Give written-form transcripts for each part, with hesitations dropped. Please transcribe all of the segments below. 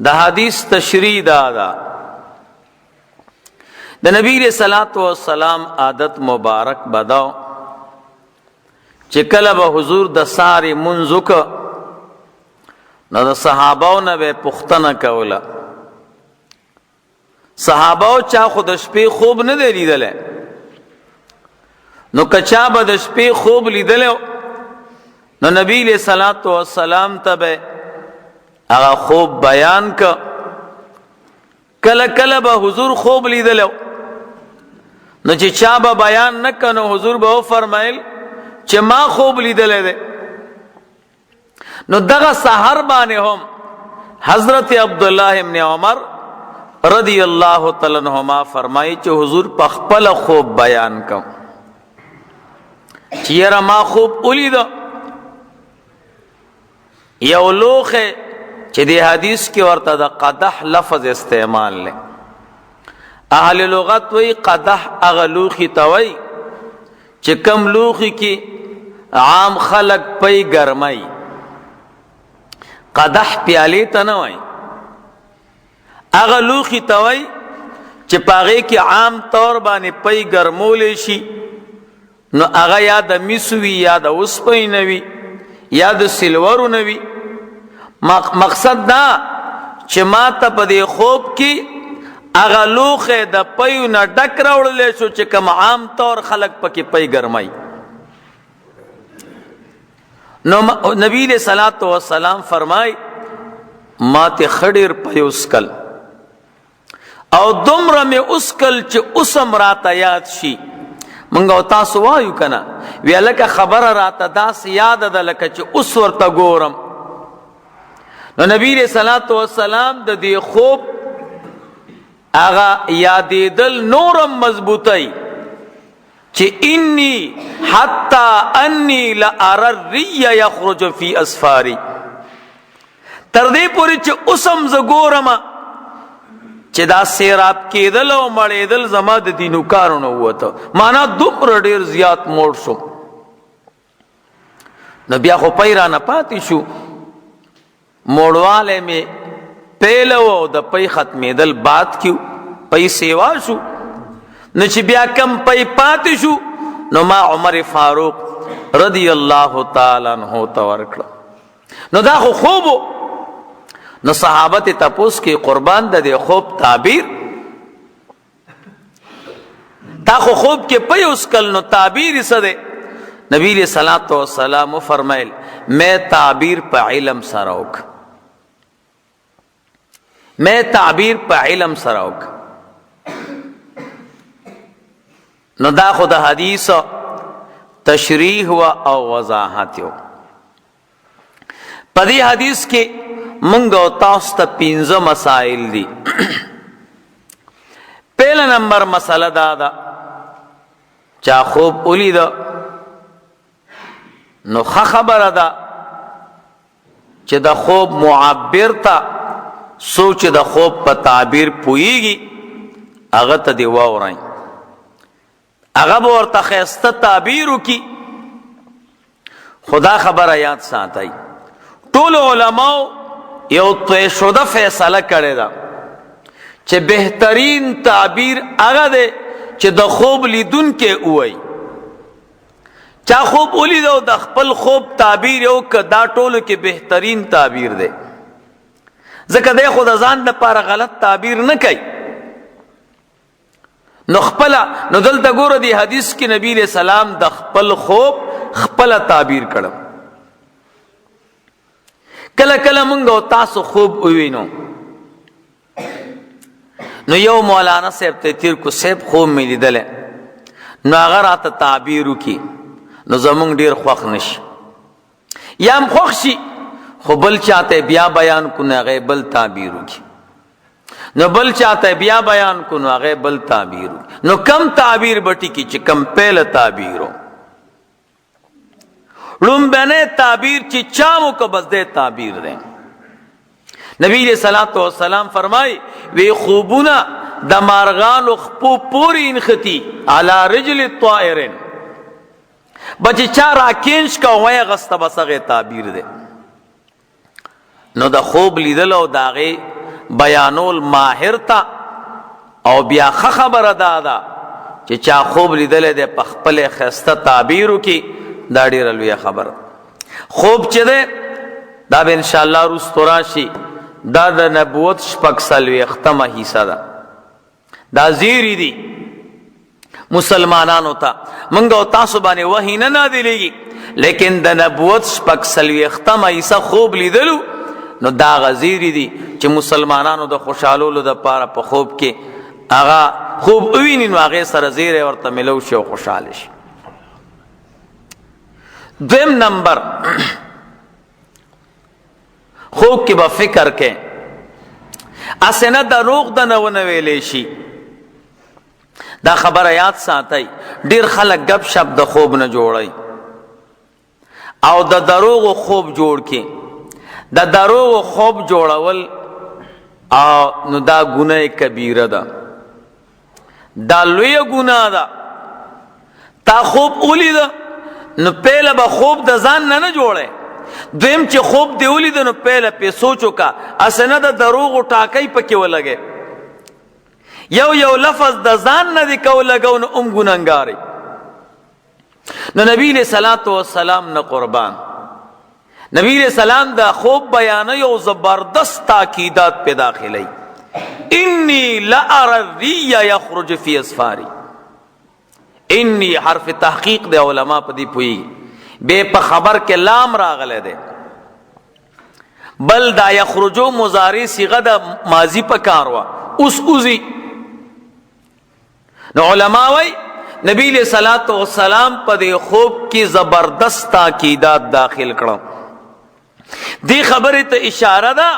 د حدیث تشریح دادا د نبی علیہ الصلوۃ والسلام عادت مبارک بداو چې کله به حضور د ساري منځک نو د صحاباو نه به پوښتنه کوله. صحاباو چا خو د شپې خوب نه دی لیدلی، نو کچا به د شپې خوب لیدلی نو نبی علیہ الصلوۃ والسلام ته به هغه خوب بیان که. کله کله به حضور خوب لیدلی نو چې چا به بیان نه کنو حضور به فرمایل چې ما خوب لیدلی دی. نو دغه سحر باندې هم حضرت عبدالله ابن عمر رضی اللہ تعالی عنہما فرمائی چې حضور په خپل خوب بیان کوم چې یاره ما خوب ولید. یو لوخه چې دی حدیث کې ورته د قدح لفظ استعمال لے. اهل لغت وی قدح اغه لوخي توي چې کم لوخي کې عام خلق پي ګرمای. قدح پیالی ته نه وای، اغه لوخي توي چې پاغه کې عام طور باندې پي ګرمول شي. نو اغه یا د میسوي یا د اوسپینوي یا د سلورو نوي. مقصد دا چې ما ته په دې خوب کې اغه لوخه د پيو نه ډک راوړل شو چې کوم عام طور خلق پکې پي ګرمای. نو نبی علیہ الصلوۃ والسلام فرمای ما ته خډیر پيوسکل او دومره مې اسکل چې اوسم راته یاد شي. منګو تاسو وایو کنه ویلکه خبره راته داس یاد ده لکه چې اوس ورته ګورم. نو نبی علیہ الصلوۃ والسلام د دې خوب اغا یادیدل نورم مضبوطی چې انی حتی انی لأرى الري یخرج فی اسفاری. تر دې پوری چې اوسم ز ګورم چې دا سیراب کېدل او مړېدل زما د دینو کارونه وته، معنا دومره ډیر زیات موړ شو. نو بیا خو پیرا نه پاتې شو، موړواله می پیلو د پي ختمېدل بات کیو پي سیوا شو. نو چې بیا کم پي پاتې شو نو ما عمر فاروق رضی الله تعالی عنہ ته ورکړه. نو دا خو خوبو. نو صحابت تپوس کې قربان د خوب تعبیر تا خو خوب کې پي اسکل نو تعبیر سده. نبی علیہ الصلوۃ والسلام فرمایل میں تعبیر په علم سره وک، میں تعبیر په علم سره وک. نو دا خو د حدیث تشریح او وضاحت یو. په دې حدیث کې منګ او تاسو ته 15 مسائل دي. پہلا نمبر مسئلہ دا دا چا خوب اولید نو خبر دا چې د خوب معبر تا سوچ د خوب په تعبیر پویږي هغه ته دی واورای، هغه ورته خسته تعبیر کی. خدا خبر یاد ساتي ټول علماء یو طے شده فیصله کړی دا چې بهترین تعبیر هغه دی چې د خوب لیدون کې وای. چا خوب ولید او د خپل خوب تعبیر یو ک دا ټولو کې بهترین تعبیر دی، ځکه دی خو د ځان لپاره غلط تعبیر نه کوي. نو خپل نو دلته ګوره دی حدیث کې نبی علیہ السلام د خپل خوب خپل تعبیر کړو. کله کله مونږ او تاسو خوب ووینو نو یو مولانا صاحب ته تیر کو صاحب خوب مې لیدل نو هغه راته تعبیر وکي نو زمونږ ډیر خوښ نشي یا هم خوښ شي خو بل چاته بیا بیان کو نه هغه بل تعبیر وکي، نو بل چاته بیا بیان کو نو هغه بل تعبیر وکي. نو کم تعبیر بټی کی چې کم پهله تعبیرو لومبنه تعبیر چې چامو کو بس دے تعبیر دیں. نبی علیہ الصلوۃ والسلام فرمائی وی خوبونا د مارغانو خپو پوری انختی علی رجل الطائر بچی چا راکینش کا وای غست بسغه تعبیر دے. نو د خوب لیدل او داغه بیانول ماهر تا او بیا خبر دادا چې چا خوب لیدل دے پخپل خسته تعبیرو کی دا ډیره لویه خبر. خوب چې ده دا به ان شاء الله رستو راشي، دا د نبوت شپږ څلوېښتمه حصہ ده. دا زیری دی مسلمانانو ته، منګ او تاسو باندې وحی نه نازلېږي، لیکن د نبوت شپږ څلوېښتمه حصہ خوب لیدلو نو دا غزیری دی چې مسلمانانو د خوشحالولو د پاره په خوب کې هغه خوب وویني نو هغې سره زیری ورته ملو شي او خوشحاله شي. دویم نمبر، خوب کې به فکر کې اسنه دروغ د نه ونه ویلی شي. دا خبره یاد ساتئ، ډیر خلک گپ شپ د خوب نه جوړی او د دروغ خوب جوړ کی. د دروغ خوب جوړول او نو دا ګناه کبیره ده، دا لویه ګناه ده. تا خوب ولید نو پهله به خوب د ځان نه جوړه، دویم چې خوب دی ولید نو پهله په سوچو کا اسنه د دروغ ټاکی پکې ولګي. یو لفظ د ځان نه دی کو لګو نو ګناهګاری. نو نبی علیہ الصلوۃ والسلام نه قربان، نبی علیہ السلام دا خوب بیان یو زبردست تاکیدات پہ داخلی. انی لأری الریا یخرج فی اسفاری، انی حرف تحقیق دے علماء پا دی پوئی بے پا خبر کے لام راغلے دے، بل دا یخرجو مضاری صیغہ دا ماضی پا کاروا اس اوزی. نو علماء وی نبی علیہ الصلوۃ والسلام پا دے خوب کی زبردست تاکیدات داخل کرو. دی خبری ته اشاره ده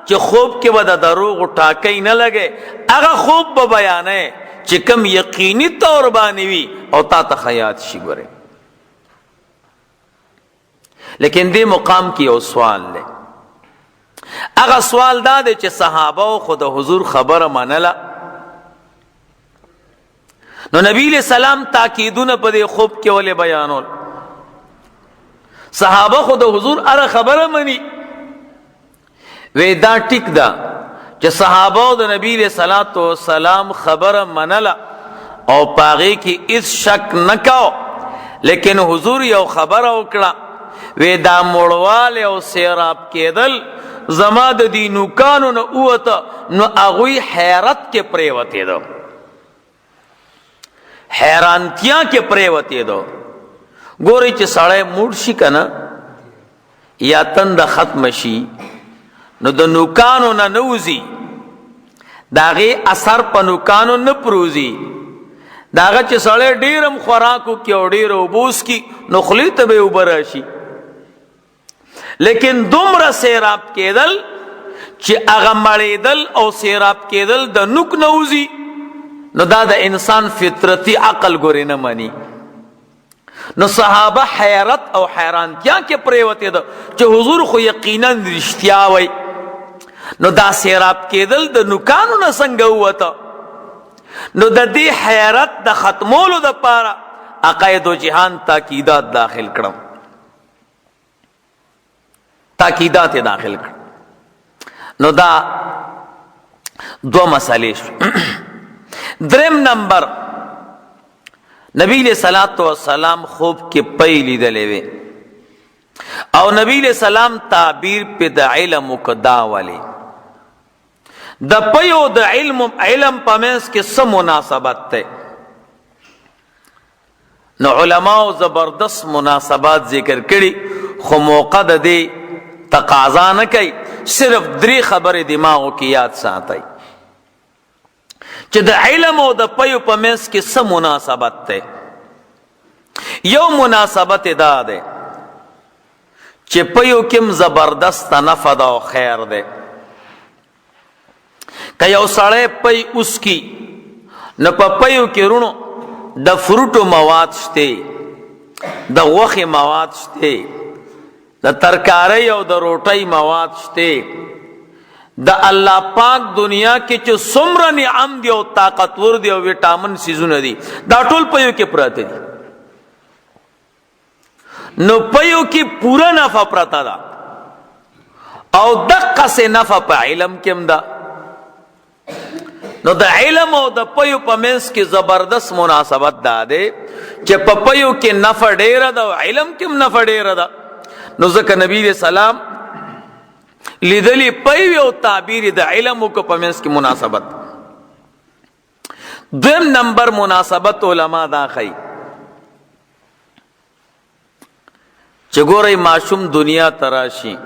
چې خوب کې به د دروغ ټاکی نه لګے، هغه خوب به بیانه چې کم یقینی طور باندې وي او تا ته خیات شي. ګوره لیکن دی مقام کې یو سوال دی، هغه سوال دا دی چې صحابه خو د حضور خبره منله، نو نبی علیہ السلام تاکیدونه په دې خوب کې ولې بیانول؟ صحابه خو د حضور اره خبره منی. وی دا ټیک ده چې صحابه د نبی علیہ الصلوۃ والسلام خبره منله او پاغي کې هیڅ شک نکاو، لیکن حضور یو خبره وکړه، وی دا مړواله او سیراب کېدل زما د دینو کانو نه اوته نو هغوی حیرت کې پریوتې دو، حیرانتیا کې پریوتې دو. ګوري چې سړی موړ شي کنه یا تند ختم شي نو د نوکانو نه نوزي، داغه اثر په نوکانو نه پروزي. داغه چې سړی ډیرم خوراکو کې او ډیر وبوس کی نو خلی ته به وبراشي، لیکن دومره سیراب کېدل چې هغه مړېدل او سیراب کېدل د نوک نوزي نو دا د انسان فطرتي عقل ګوري نه مانی. نو صحابه حیرت او حیرانتیا کې پریوته ده چې حضور خو یقینا رښتیا وای، نو دا سیراب کېدل د نوکانو نه څنګه وته؟ نو د دې حیرت د ختمولو د پاره عقاید و جهان تاکیدات داخل کړم، تاکیدات داخل کړم. نو دا دو مسئلے شو. درم نمبر، نبی علیہ الصلوۃ والسلام خوب کې پی لیدلې وی او نبی علیہ السلام تعبیر په د علم وکدا والی. د پیو د علم پمنس کې څه مناسبت ته؟ نو علماء زبردست مناسبات ذکر کړي، خو موقع د دې تقاضا نه کوي، صرف درې خبرې دماغو کې یاد ساتي چې د علم او د پیو پمنس کې څه مناسبت ته. یو مناسبت دا ده چې پیو کم زبردست نفع ده او خیر ده. که یو سړی پی اوس کی نو په پیو کې رونو د فروټو مواد شته، د غوښې مواد شته، د ترکاری او د روټۍ مواد شته، د الله پاک دنیا کې چې څومره نعم دی او طاقتور دی او وټامین سيزونه دي دا ټول پيو کې پراته دي. نو پيو کې پورا نفع پراته ده او دقه سه نفع په علم کې هم ده. نو د علم او د پیو په منځ کې زبردست مناسبت دا دی چې په پیو کې نفع ډیره ده او علم کې هم نفع ډیره ده. نو ځکه نبی علیہ السلام لیدلی پیو او تعبیر د علم او په منځ کې مناسبت. دویم نمبر مناسبت علما دا خی چې ګورئ ماشوم دنیا تراشي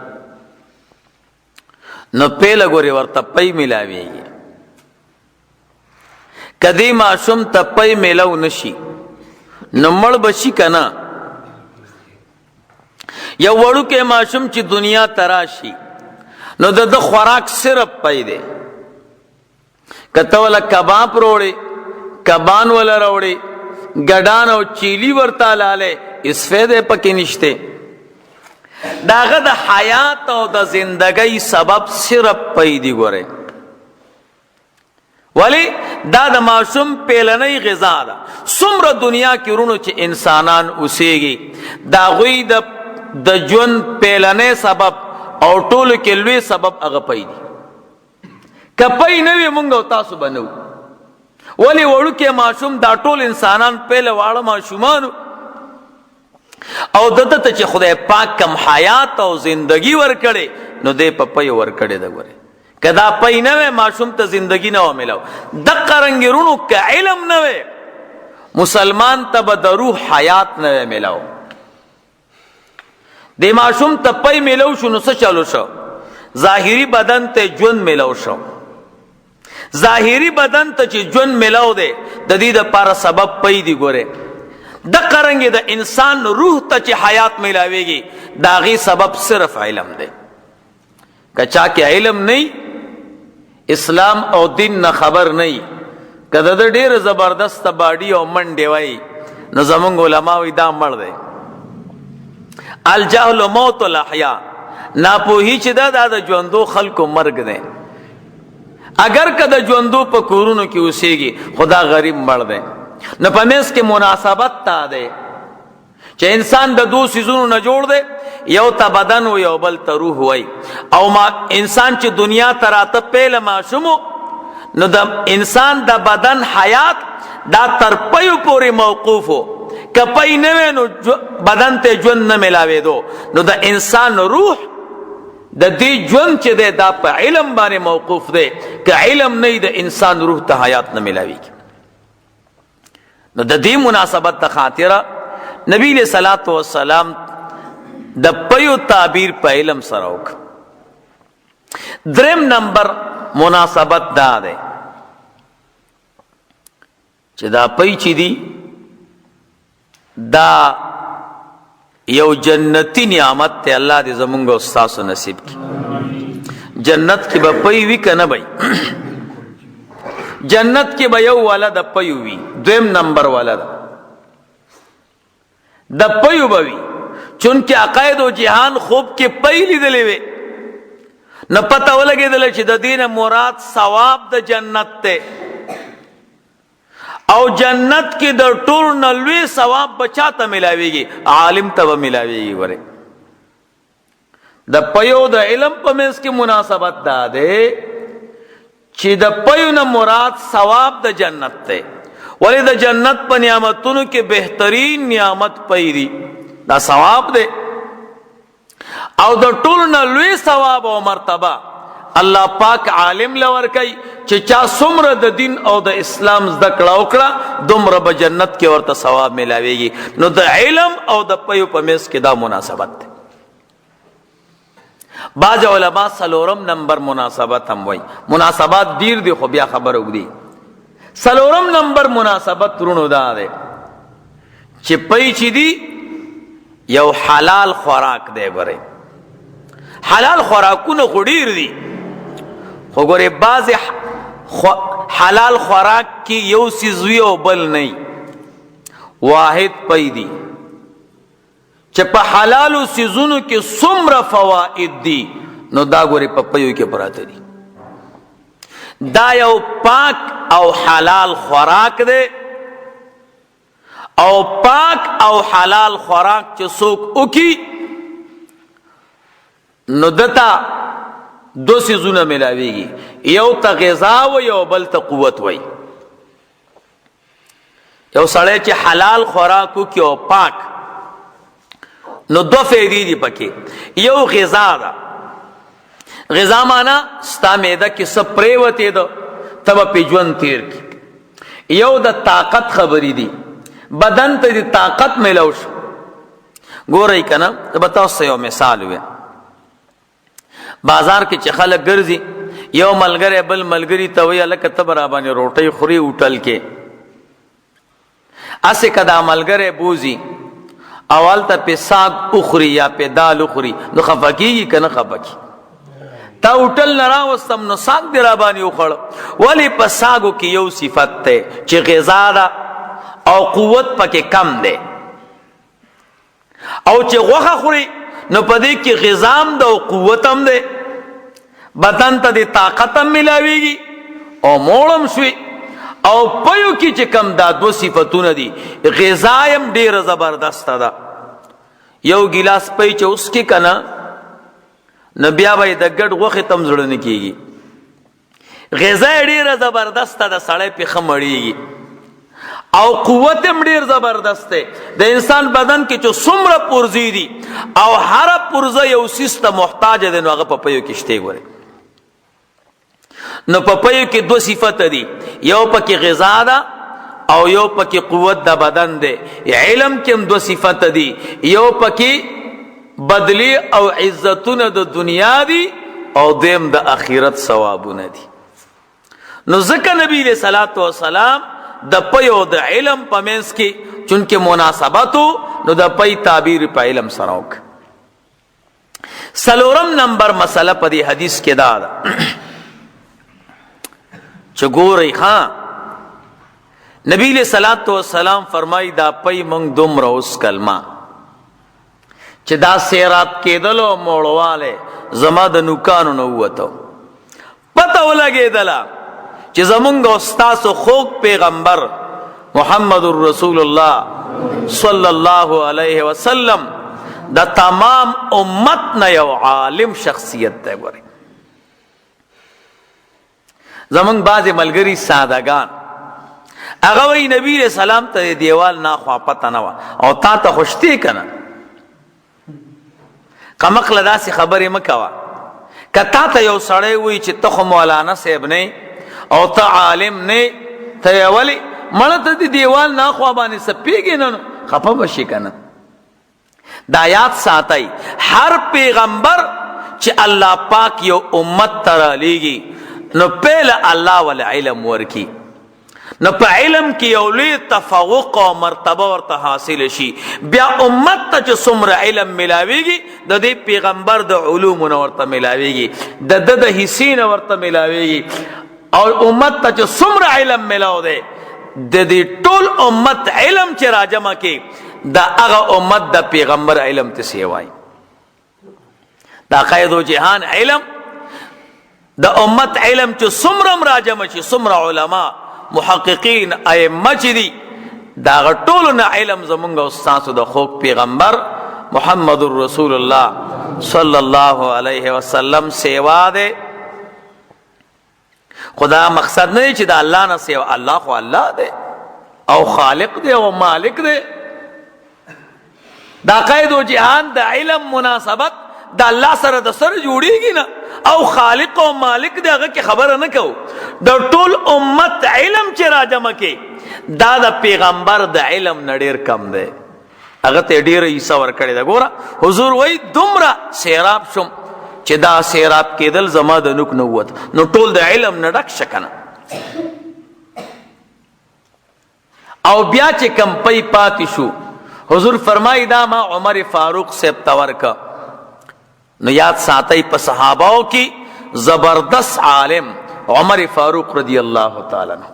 نو پیله ګوري ورته پی ملاویږي. کدی ماشوم ته پی ملاو نشي نو مړ بشي کنه. یو وړوکی ماشوم چې دنیا تراشي نو د خوراک صرف پی دی. کته ولا کباب روړي کبان ولا روړي ګډان او چیلی ورته لاله اس فایده پکې نشته. داغه د حیات او د زندګۍ سبب صرف پی دی. ګوره ولی دا د ماشوم پیلنۍ غذا ده. څومره دنیا کې ورونو چې انسانان اوسېږي دا غوی د ژوند پیلنۍ سبب او ټولو کې لوی سبب هغه پی دی. که پی نه وي مونږ او تاسو به نه وو. ولی وړوکی ماشوم دا ټول انسانان پیله واړه ماشومانو او دته ته چې خدای پاک کم حیات او زندگی ورکړي نو دې په پي ورکړي دا. ګوره کدا پي نه وي ماشوم ته زندگی نه وملاو. دغه رنګرونو ک علم نه وي مسلمان ته به د روح حیات نه ملاو. د ماشوم ته پي ملاو شو نو څه چالو شو؟ ظاهری بدن ته ژوند ملاو شو. ظاهری بدن ته چې ژوند ملاو دی د دې لپاره سبب پي دی. ګوره د قرنګ د انسان روح ته چې حیات ملاويږي داغي سبب صرف علم دی. کچا کې علم نه اسلام او دین نه خبر نه کده د ډیر زبردست باډي او منډي وای نو زمونږ علما وی دا مړ دی. الجهل موت الاحیا ناپوهی چې دا د ژوندو خلکو مرګ دی. اگر کده ژوندو په کورونو کې اوسېږي خدا غریب مړ دی. نو په منځ کې مناسبت تا ده چې انسان د دو سيزونو نه جوړ دی. یو ته بدن او یو بل ته روح وای. او ما انسان چې دنیا ته راته پیله ماشومو نو د انسان د بدن حیات دا تر پیو پورې موقوفو. که پی نه وي نو بدن ته ژوند نه ملاوېدو. نو د انسان روح د دې ژوند چې دی دا په علم باندې موقوف دی. که علم نه د انسان روح ته حیات نه ملاوېږي. نو د دې مناسبت ته خاطره نبی علیہ الصلوۃ والسلام د پیو تعبیر په علم سره وک. دریم نمبر مناسبت دا ده چې دا پي چې دی دا یو جنتی نعمت ته الله دې زمونږ او تاسو نصیب کړي. جنت کې به پي وی کنه بھائی جنت کې به یو والا د پیو وی. دویم نمبر والا د پیو به وی چونکه عقاید او جهان خوب کې پی لیدلې وي نه پته ولګېدل چې د دین مراد ثواب د جنت ته او جنت کې د ټول نه لوی ثواب بچا ته ملاويږي عالم ته ملاويږي. وره د پیو د علم په منځ کې مناسبت ده چې د پیو نه مراد ثواب د جنت ته. ولی د جنت په نعمتونو کې بهترین نعمت پي دی دا ثواب دی. او د ټول نه لوی ثواب او مرتبه الله پاک عالم لور کوي چې چا څومره د دین او د اسلام زده کړه وکړه دومره به جنت کې ورته ثواب ملاويږي. نو د علم او د پیو په منځ کې دا مناسبت دی. بعض علماء سلورم نمبر مناسبت هم وای. مناسبات ډیر دي خو بیا خبره وګړي. سلورم نمبر مناسبت رونو دا ده چې پي چې دی یو حلال خوراک دی. ګوره حلال خوراکونه خو ډیر دي خو ګوره بعض حلال خوراک کې یو څیز وي او بل نه واحد پي دی. چې په حلالو سيزونو کې څومره فواید دي نو دا ګوري په پیو کې پراته دي. دا یو پاک او حلال خوراک دی او پاک او حلال خوراک چې څوک وکي نو دتا دو سيزونه ملاويږي. یو ته غذا وی یو بل ته قوت وی. یو سړی چې حلال خوراکو کې او پاک نو دو فیدی دی پکې. یو غذا ده، غذا معنا ستا معده کې څه پریوتې ده ته به پې ژوند تیر کړي. یو د طاقت خبرې دي، بدن ته د طاقت میلاو شو. ګورئ که نه زه به تاسو یو مثال ویم. بازار کې چې خلک ګرځي یو ملګری بل ملګري ته وایي هلکه ته به راباندې روټۍ خوري هوټل کې. هسې که دا ملګری بوځي او هلته پې ساګ وخوري یا پې دال وخوري نو خفه کېږي که نه خفه کېږي؟ تا هوټل نه راوستم نو ساګ دې راباندې وخوړ. ولې په ساګو کې یو صفت دی چې غذا ده او قوت پکې کم دی، او چې غوښه خوري نو په دې کې غذا هم ده او قوت هم دی، بدن ته د طاقت هم ملاویږي او موړ هم شوي. او پيو کې چې کم دا دو صفتونه دي، غذا هم ډېره زبردسته ده. یو ګیلاس پی چې اوس کې که نه نو بیا به یې د ګډ غوښې ته هم زړه نه کېږي. غذا یې ډېره زبردسته ده، سړی پې ښه مړېږي. او قوت هم ډېر زبردست دی. د انسان بدن کې چې څومره پرزې دي او هره پرزه یو څیز ته محتاج دی نو هغه په پیو کې شته. ګورئ نو په پیو کې دو صفت دي، یو پکې غذا ده او یو پکې قوت د بدن دی. علم کې هم دو صفت دي، یو پکې بدلی او عزتونه د دنیا دي او دیم د آخرت ثوابونه دي. نو ځکه نبی علیہ الصلوۃ والسلام د پي او د علم په منځ کې چونکې مناسبت نو د پي تعبیر په علم سره وک. څلورم نمبر مسله په دې حدیث کې دا ده چې ګورئ ها نبی علیہ الصلوۃ والسلام فرمایي دا پي مونږ دومره اوس کلمه چې دا سیراب کېدل او موړواله زما د نوکانو نه ووتو. پته ولګېدله چې زمونږ او ستاسو خوږ پیغمبر محمد رسول الله صلی الله علیه وسلم د تمام امت نه یو عالم شخصیت دی. ګورئ زمونږ بعضې ملګري سادهګان هغه وایي نبي علیہ السلام ته د دیوال ناخوا پته نه وه او تا ته خو شتې که نه. کمقله داسې خبرې مه کوه. که تا ته یو سړی وایي چې ته خو مولانا صاحب نه او ته عالم نه، ته یې ولې مړه ته د دیوال ناخوا باندې څه پوهېږې نه نو خفه به شي که نه. دا یاد ساتئ هر پیغمبر چې الله پاک یو امت ته رالیږي نو پهله الله ول علم ورکي، نو په علم کې یو لوی تفوق او مرتبه ورته حاصل شي. بیا امت ته چې څومره علم ملاویږي د دې پیغمبر د علومو نه ورته ملاویږي، د ده د حصې نه ورته ملاویږي. او امت ته چې څومره علم ملاو دی د دې ټول امت علم چې راجمع کې د هغه امت د پیغمبر علم ته سیوای. دا قید و جهان علم د امت علم چې څومره راجمع شي، څومره علما محققین ائمه چې دي دا هغه ټولو نه علم زمونږ او ستاسو د خوږ پیغمبر محمد رسول الله صلی الله علیه وسلم سیوا دی. خدا مقصد نه چې د الله نه سیوا، الله خو الله دی او خالق دی او مالک دی. دا قید و جهان د علم مناسبت د الله سره د سره جوړیږي نه او خالق او مالک دی هغه کې خبره نه کوو. د ټول امت علم چې راجمع کې دا د پیغمبر د علم نه ډېر کم دی، هغه ته ډېره حصه ورکړې ده. ګوره حضور وایي دومره سیراب شم چې دا سیراب کېدل زما د نوک نه ووت نو ټول د علم نه ډک شه که نه. او بیا چې کم پی پاتې شو حضور فرمایي دا ما عمر فاروق صاحب ته ورکه. نو یاد ساتئ په صحاباو کې زبردست عالم عمر فاروق رضی اللہ تعالی عنہ.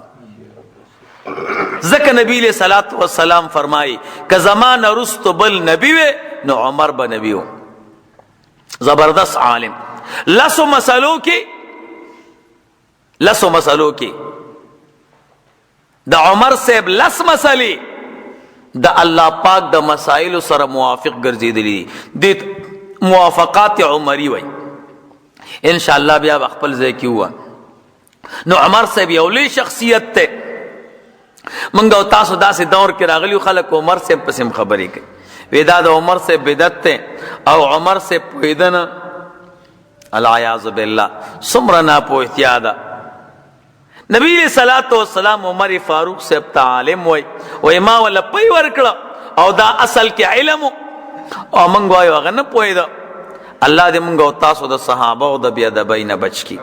ذکر نبی علیہ الصلوۃ والسلام فرمائی کہ زمان رست بل نبی وے نو عمر با نبی ہو. زبردست عالم. لسو مسئلو کی دا عمر صاحب لس مسئلی دا اللہ پاک دا مسائل سر موافق گرزی دلی دیت موافقات عمری وی. انشاءاللہ بیا بخپل ذکی ہوا نو عمر صاحب یو لوی شخصیت ته منګه او تاسو داسې دور کې راغلیو خلک عمر صاحب پسې خبرې کوي وی دا د عمر صاحب بدعت ته او عمر صاحب پوهېدنه العیاذ بالله څومره ناپوهتیا ده. نبی علیہ الصلوۃ والسلام عمر فاروق صاحب ته عالم وای ما ولا پي ورکړه او دا اصل کې علم او موږ وایو هغه نه پوهېده. الله دې موږ او تاسو د صحابه او د بې ادبۍ نه بچ کړي.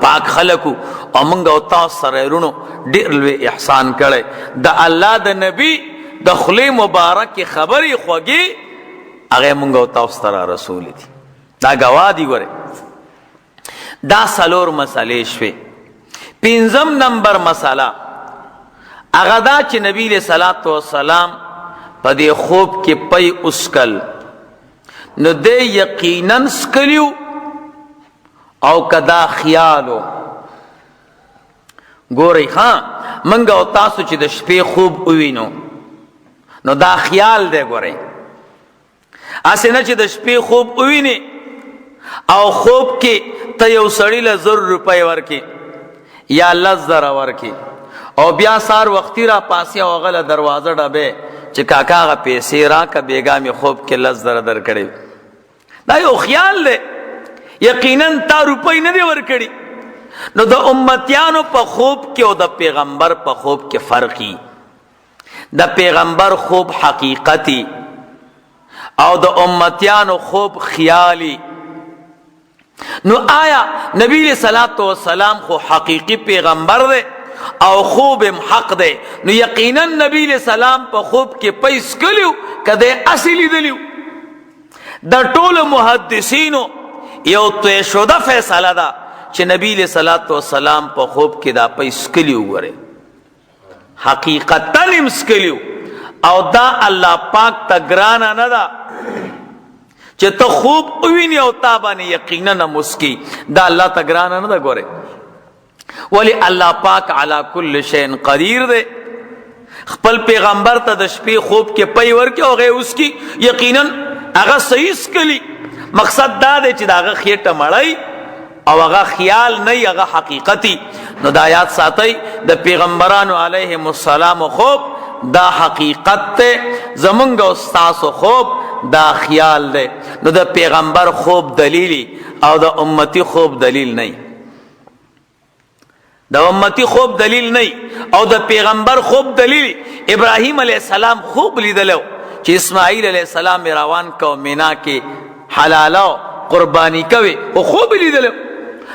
پاک خلکو او موږ او تاسو سره رونو ډېر لوی احسان کړی. د الله د نبی د خولې مبارکې خبرې خوږې هغې موږ او تاسو ته رسولې دي. دا ګواه دي. ګورئ دا څلور مسلې شوې. پنځم نمبر مسله هغه دا چې نبی علیہ الصلوۃ والسلام په دې خوب کې پی اسکل نو دې یقیناً سکلیو او کدا خیالو. ګورئ ها منګ او تاسو چې د شپې خوب ووینو نو دا خیال دی. ګورئ اسې نه چې د شپې خوب ووینې او خوب کې ته یو سړي له 1,000 روپۍ ورکې یا 10,000 ورکې او بیا سار وختي را پاسې او هغه له دروازه ډبې چې کاکا هغه پیسې راکه بېګا مې خوب کې 10,000 درکړې. دا یو خیال دی. یقیناً تا روپۍ نه دی ورکړي. نو د امتیانو په خوب کې او د پیغمبر په خوب کې فرقي. د پیغمبر خوب حقیقتي او د امتیانو خوب خیالي. نو آیا نبی علیہ الصلوۃ والسلام خو حقیقی پیغمبر دے او خوب حق دے؟ نو یقینا نبی علیہ السلام په خوب کې پیس کلیو کده اصلی دلیو. د ټول محدثینو یو توی شده فیصله ده چې نبی علیہ الصلوۃ والسلام په خوب کې دا پیس کلیو. غره حقیقتا نمس کلیو او دا الله پاک ته ګرانه نه ده چې ته خوب وویني او تا باندې یقینا مسکی. دا الله ته ګرانه نه ده. ګوره ولی الله پاک علی کل شیء قدیر دی. خپل پیغمبر ته د شپې خوب کې پی ورکې او هغې اوس کی یقینا هغه صحیح سکلی. مقصد دا دی چې د هغه خېټه مړی او هغه خیال نه هغه حقیقتي. نو دا یاد ساتئ د پیغمبرانو علیهم السلام خوب دا حقیقت ته، زمونږ او ستاسو خوب دا خیال دی. نو د پیغمبر خوب دلیلی او د امتی خوب دلیل نه. د امتی خوب دلیل نه او د پیغمبر خوب دلیل. ابراهیم علیہ السلام خوب لیدلو چې اسماعیل علیہ السلام روان کو مینا کې حلالو قربانی کوي او خوب لیدلو.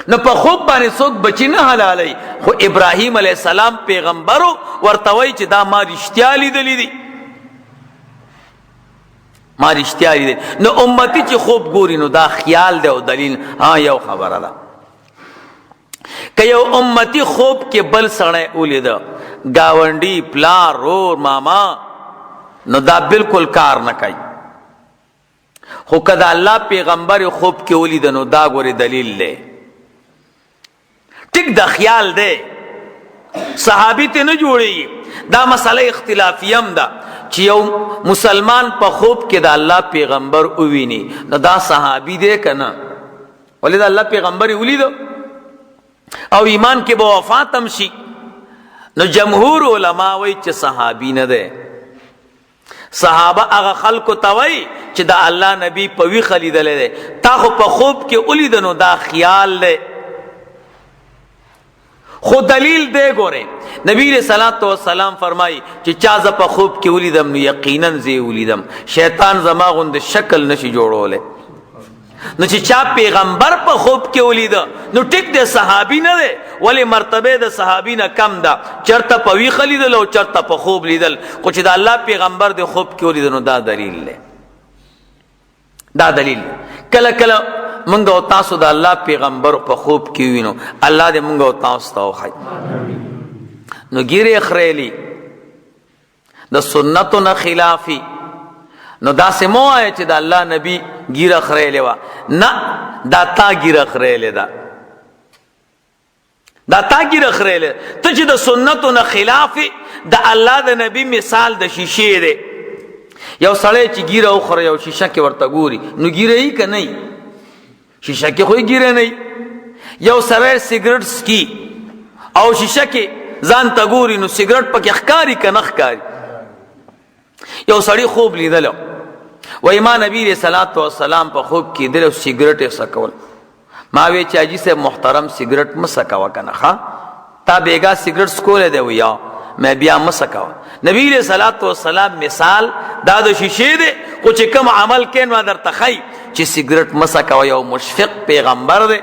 نو په خوب باندې څوک بچی نه حلالي، خو ابراهیم علیہ السلام پیغمبرو ورته وایي چې دا ما رښتیا لیدلی دي، ما رښتیا لیدلی. نو امتی چې خوب ګوري نو دا خیال دی او دلیل. یو خبره ده که یو امتی خوب کې بل سړی ولیده، گاونډي، پلار، رور، ماما، نو دا بالکل کار نه کوي. خو که د الله پیغمبر خوب کې ولیده نو دا ګورې دلیل دی. ټیک د خیال دی، صحابي ته نه جوړېږي. دا مسئله اختلافیم ده چې یو مسلمان په خوب کې د الله پیغمبر وویني نو دا صحابي دی که نه؟ ولې د الله پیغمبر یې ولیده او ایمان کې به وفات هم شي. نو جمهور علما وایي چې صحابي نه دی. صحابه هغه خلکو ته وایي چې د الله نبی په ویښه لیدلی دی، تا خو په خوب کې ولیده نو دا خیال دی. خو دلیل دی. ګوره نبی علیہ الصلوۃ والسلام فرمایي چې چا زه په خوب کې ولیدم نو یقینا زه یې ولیدم. شیطان زما غوندې شکل نشي جوړولی. نو چې چا پیغمبر په خوب کې ولیده نو ټیک دی، صحابي نه دی. ولې مرتبه د صحابي نه کم ده. چرته په ویښه لیدل او چرته په خوب لیدل، خو چې د الله پیغمبر د خوب کې ولیده نو دا دلیل دی. دا دلیل. کله کله منګ او تاسو د الله پیغمبر په خوب کې وینو، الله دې منګ او تاسو ته وښایي. نو ګیرې خریلی د سنتو نه خلافي، نو داسې مو وایه چې د الله نبی ګیره خریلې وه. نه، دا تا ګیره خریلې ده، دا تا ګیره خریلې. ته چې د سنتو نه خلافي، د الله د نبی مثال د شیشې دی. یو سړی چې ګیره وخوره یو شیشه کې ورته ګوري نو ګیره یې که نه؟ شیشه کې خو یې ګیره نه. یو سره سیګریټ سکی او شیشه کې ځان ته ګوري نو سیګریټ پکې ښکاري که نه ښکاري. یو سړی خوب لیدلو وایي ما نبی علیه صلات وسلام په خوب کې لیدلی سیګریټ یې څکول. ما وی چې حاجي صاحب محترم سیګریټ مه څکوه که نه ښه تا بیګا سیګریټ څکولی دی وی یا مې بیا مه څکوه. نبی علیه صلات وسلام مثال دا د شیشې دی خو چې کوم عمل کې نو درته ښایي چې سیګریټ مه څکوه. یو مشفق پیغمبر دی